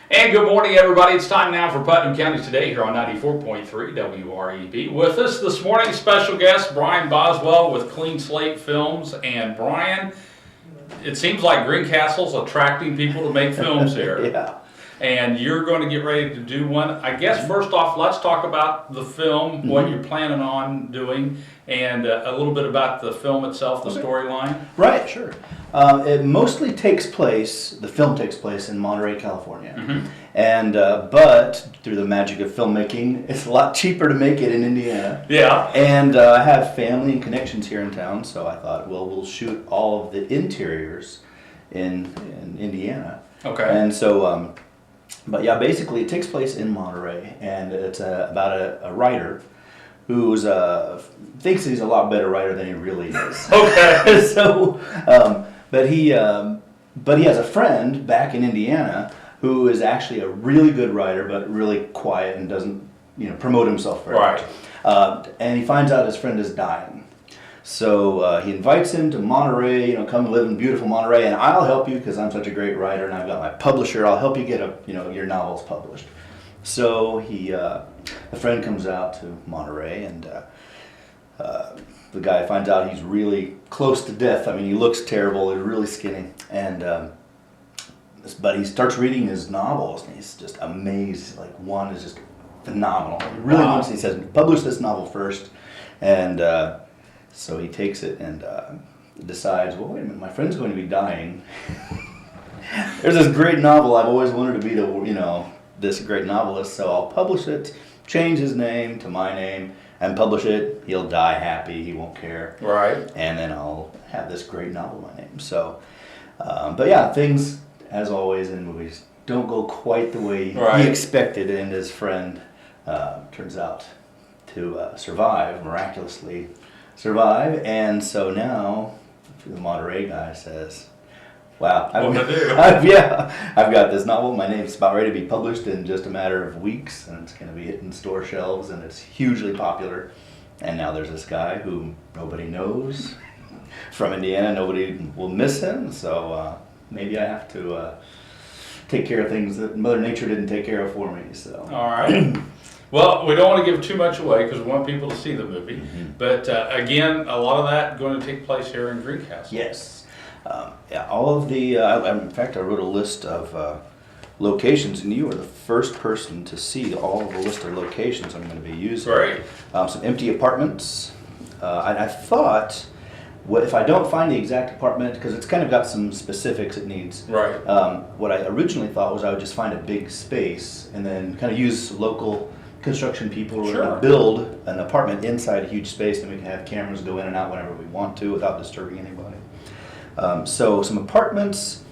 And good morning, everybody. It's time now for Putnam County Today here on 94.3 WREB. With us this morning, special guest Brian Boswell with Clean Slate Films. And Brian, it seems like Greencastle's attracting people to make films here. Yeah. And you're going to get ready to do one. I guess first off, let's talk about the film, what you're planning on doing, and a little bit about the film itself, the storyline. Right, sure. It mostly takes place, the film takes place in Monterey, California. And, but through the magic of filmmaking, it's a lot cheaper to make it in Indiana. Yeah. And I have family and connections here in town, so I thought, well, we'll shoot all of the interiors in Indiana. Okay. And so, but yeah, basically it takes place in Monterey, and it's about a writer who's thinks he's a lot better writer than he really is. Okay. So, but he has a friend back in Indiana who is actually a really good writer, but really quiet and doesn't promote himself very much. And he finds out his friend is dying. So he invites him to Monterey, come live in beautiful Monterey, and I'll help you because I'm such a great writer and I've got my publisher. I'll help you get your novels published. So the friend comes out to Monterey, and the guy finds out he's really close to death. I mean, he looks terrible. He's really skinny, but he starts reading his novels, and he's just amazed. Like, one is just phenomenal. He really wants. He says, "Publish this novel first," and so he takes it and decides, well, wait a minute, my friend's going to be dying. There's this great novel. I've always wanted to be this great novelist, so I'll publish it, change his name to my name, and publish it. He'll die happy. He won't care. Right. And then I'll have this great novel my name. So, but yeah, things, as always in movies, don't go quite the way he expected, and his friend turns out to survive, miraculously survive. And so now the Monterey guy says, wow, I've got this novel. My name's about ready to be published in just a matter of weeks, and it's going to be hitting store shelves, and it's hugely popular. And now there's this guy who nobody knows from Indiana. Nobody will miss him, so maybe I have to take care of things that Mother Nature didn't take care of for me. So. All right. Well, we don't want to give too much away because we want people to see the movie. But again, a lot of that going to take place here in Greencastle. Yes. All of the, in fact, I wrote a list of locations, and you are the first person to see all of the list of locations I'm going to be using. Right. Some empty apartments. I thought, if I don't find the exact apartment, because it's kind of got some specifics it needs. Right. What I originally thought was I would just find a big space and then kind of use local construction people to build an apartment inside a huge space, and we can have cameras go in and out whenever we want to without disturbing anybody. So some apartments,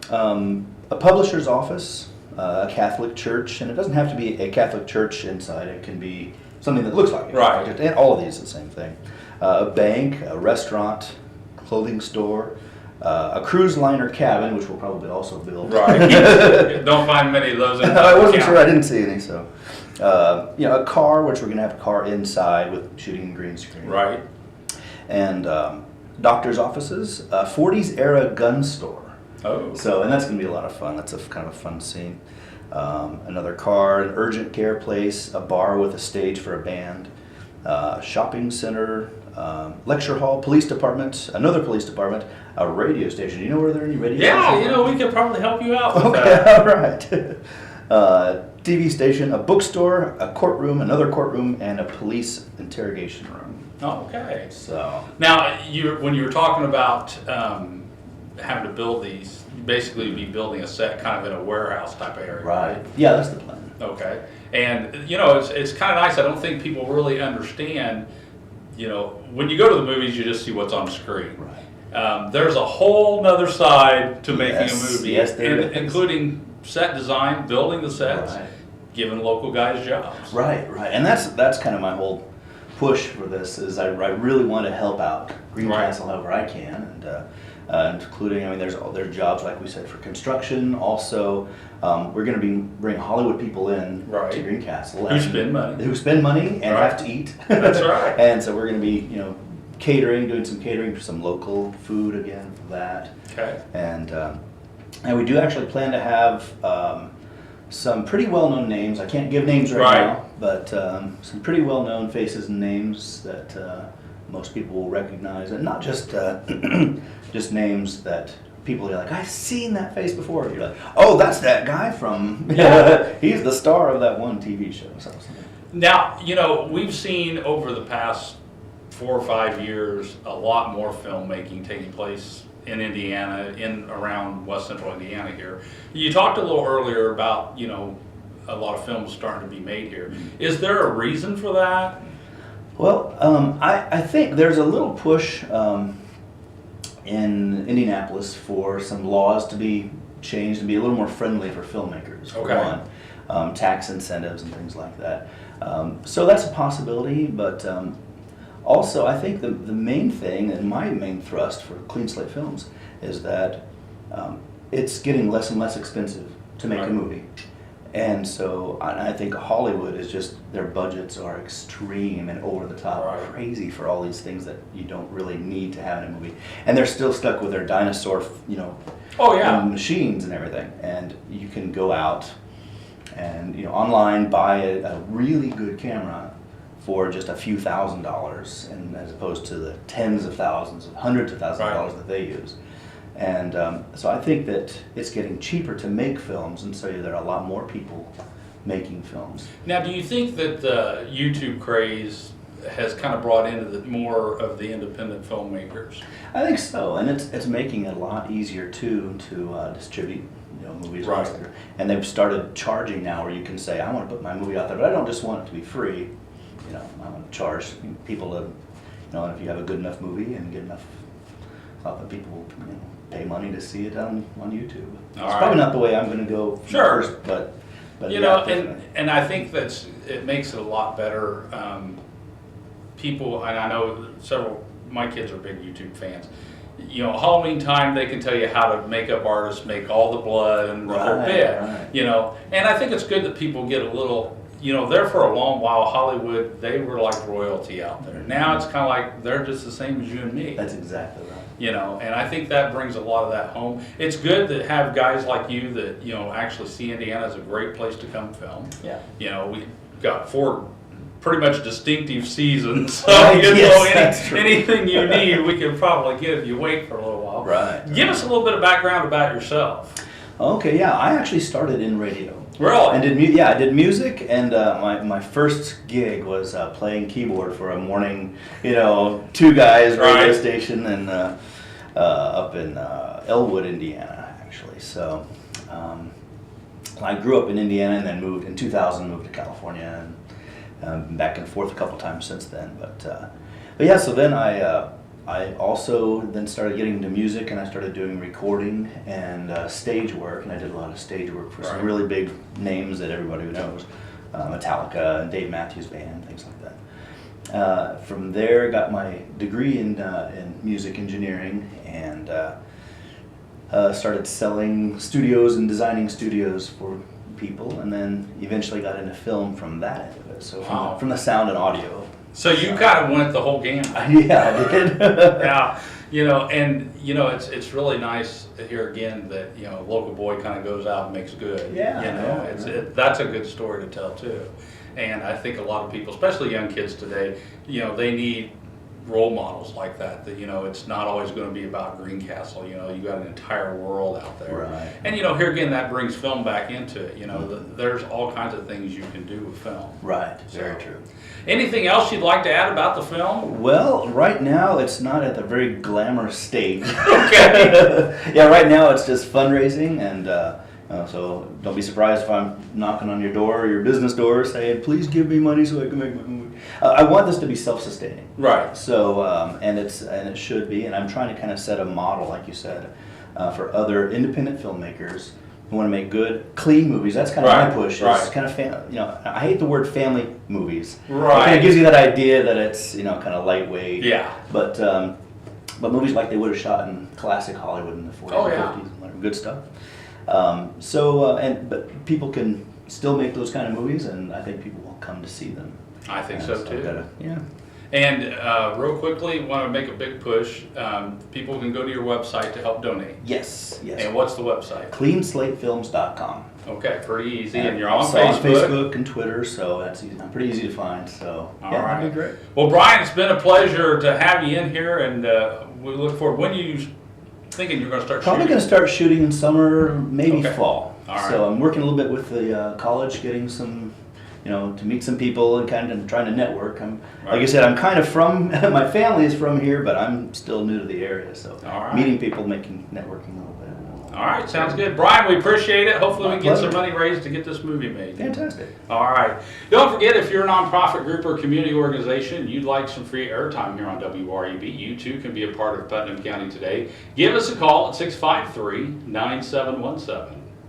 a publisher's office, a Catholic church, and it doesn't have to be a Catholic church inside. It can be something that looks like it. Right. And all of these are the same thing. A bank, a restaurant, clothing store, a cruise liner cabin, which we'll probably also build. Right. Don't find many of those in I wasn't sure. I didn't see any. So, a car, which we're going to have a car inside with shooting in green screen. Right. And doctor's offices, a 40s era gun store. Oh. So, and that's going to be a lot of fun. That's a kind of a fun scene. Another car, an urgent care place, a bar with a stage for a band, shopping center, lecture hall, police department, another police department, a radio station. Do you know where there are any radio stations? Yeah, we could probably help you out with okay, that. all right. TV station, a bookstore, a courtroom, another courtroom, and a police interrogation room. Okay. So now, when you were talking about having to build these, basically you'd be building a set kind of in a warehouse type of area. Right. Yeah, that's the plan. Okay. And it's kind of nice. I don't think people really understand. When you go to the movies, you just see what's on the screen. Right. There's a whole nother side to making a movie, yes, there is. including set design, building the sets, Right. giving local guys jobs. Right, and that's kind of my whole push for this. Is I really want to help out Greencastle however I can, and including there's jobs like we said for construction. Also, we're going to bring Hollywood people in to Greencastle who spend money and have to eat. That's right. And so we're going to be doing some catering for some local food again for that. Okay. And we do actually plan to have some pretty well-known names. I can't give names right now, but some pretty well-known faces and names that most people will recognize, and not just just names that people are like, I've seen that face before. You're like, oh, that's that guy from, he's the star of that one TV show. Now, you know, we've seen over the past 4 or 5 years a lot more filmmaking taking place in Indiana, in around West Central Indiana here. You talked a little earlier about, you know, a lot of films starting to be made here. Is there a reason for that? Well, I think there's a little push in Indianapolis for some laws to be changed and be a little more friendly for filmmakers, for one. Tax incentives and things like that. So that's a possibility, but also I think the main thing, and my main thrust for Clean Slate Films, is that it's getting less and less expensive to make a movie. And so I think Hollywood is just, their budgets are extreme and over the top, crazy for all these things that you don't really need to have in a movie. And they're still stuck with their dinosaur, you know, machines and everything. And you can go out and, you know, online buy a really good camera for just a few $1,000s, and as opposed to the tens of thousands, hundreds of thousands of dollars that they use. And so I think that it's getting cheaper to make films, and so there are a lot more people making films. Now, do you think that the YouTube craze has kind of brought into more of the independent filmmakers? I think so, and it's making it a lot easier too to distribute, you know, movies. And they've started charging now, where you can say, I want to put my movie out there, but I don't just want it to be free. You know, I want to charge people to, you know, and if you have a good enough movie and get enough, that people will, you know, pay money to see it on YouTube. It's probably not the way I'm going to go first, but you know, and I think it makes it a lot better. People, and I know my kids are big YouTube fans. You know, Halloween time, they can tell you how to makeup artists make all the blood and the whole bit. You know, and I think it's good that people get a little. You know, there for a long while, Hollywood, they were like royalty out there. Now it's kind of like they're just the same as you and me. That's exactly right. You know, and I think that brings a lot of that home. It's good to have guys like you that, you know, actually see Indiana as a great place to come film. Yeah. You know, we got 4 pretty much distinctive seasons. So, you know, anything you need, we can probably get if you wait for a little while. Right. Give us a little bit of background about yourself. Okay, yeah, I actually started in radio. Really? And I did music, and my first gig was playing keyboard for a morning, you know, 2 guys radio station, and up in Elwood, Indiana, actually. So I grew up in Indiana, and then moved in 2000, moved to California, and been back and forth a couple times since then. But yeah, so then I also then started getting into music, and I started doing recording and stage work, and I did a lot of stage work for some really big names that everybody knows, Metallica and Dave Matthews Band, things like that. From there, got my degree in music engineering, and started selling studios and designing studios for people, and then eventually got into film from that end of it, so from the sound and audio. So you kind of went the whole gamut. Yeah, I did. Yeah, you know, and you know, it's really nice here again that, you know, a local boy kind of goes out and makes good. Yeah, you know, that's a good story to tell too. And I think a lot of people, especially young kids today, you know, they need role models like that. That, you know, it's not always going to be about Greencastle. You know, you got an entire world out there. Right. And you know, here again, that brings film back into it. You know, there's all kinds of things you can do with film. Right. Very true. Anything else you'd like to add about the film? Well, right now it's not at the very glamorous stage. Okay. Yeah, right now it's just fundraising, and so don't be surprised if I'm knocking on your door or your business door saying, please give me money so I can make my movie. I want this to be self-sustaining. Right. So, and it should be, and I'm trying to kind of set a model, like you said, for other independent filmmakers who want to make good, clean movies. That's kind of my push. It's kind of, you know, I hate the word family movies. Right. It kind of gives you that idea that it's, you know, kind of lightweight. Yeah. But movies like they would have shot in classic Hollywood in the 40s and 50s, and good stuff. But people can still make those kind of movies, and I think people will come to see them. I think so too. Yeah. And real quickly, want to make a big push. People can go to your website to help donate. Yes. And what's the website? CleanSlateFilms.com. Okay, pretty easy. And you're also on on Facebook and Twitter, so that's easy. I'm pretty easy to find. So All yeah, right. that'd be great. Well, Brian, it's been a pleasure to have you in here, and we look forward. When are you thinking you're going to start Probably shooting? going to start shooting in summer, maybe Okay. fall. All right. So I'm working a little bit with the college, getting some, to meet some people and kind of trying to network. Like I said, I'm kind of from, my family is from here, but I'm still new to the area. So All right. meeting people, networking a little bit. All right, sounds good. Brian, we appreciate it. Hopefully we My can get some pleasure. money raised to get this movie made. Fantastic. All right. Don't forget, if you're a nonprofit group or community organization, you'd like some free airtime here on WREB, you too can be a part of Putnam County Today. Give us a call at 653-9717.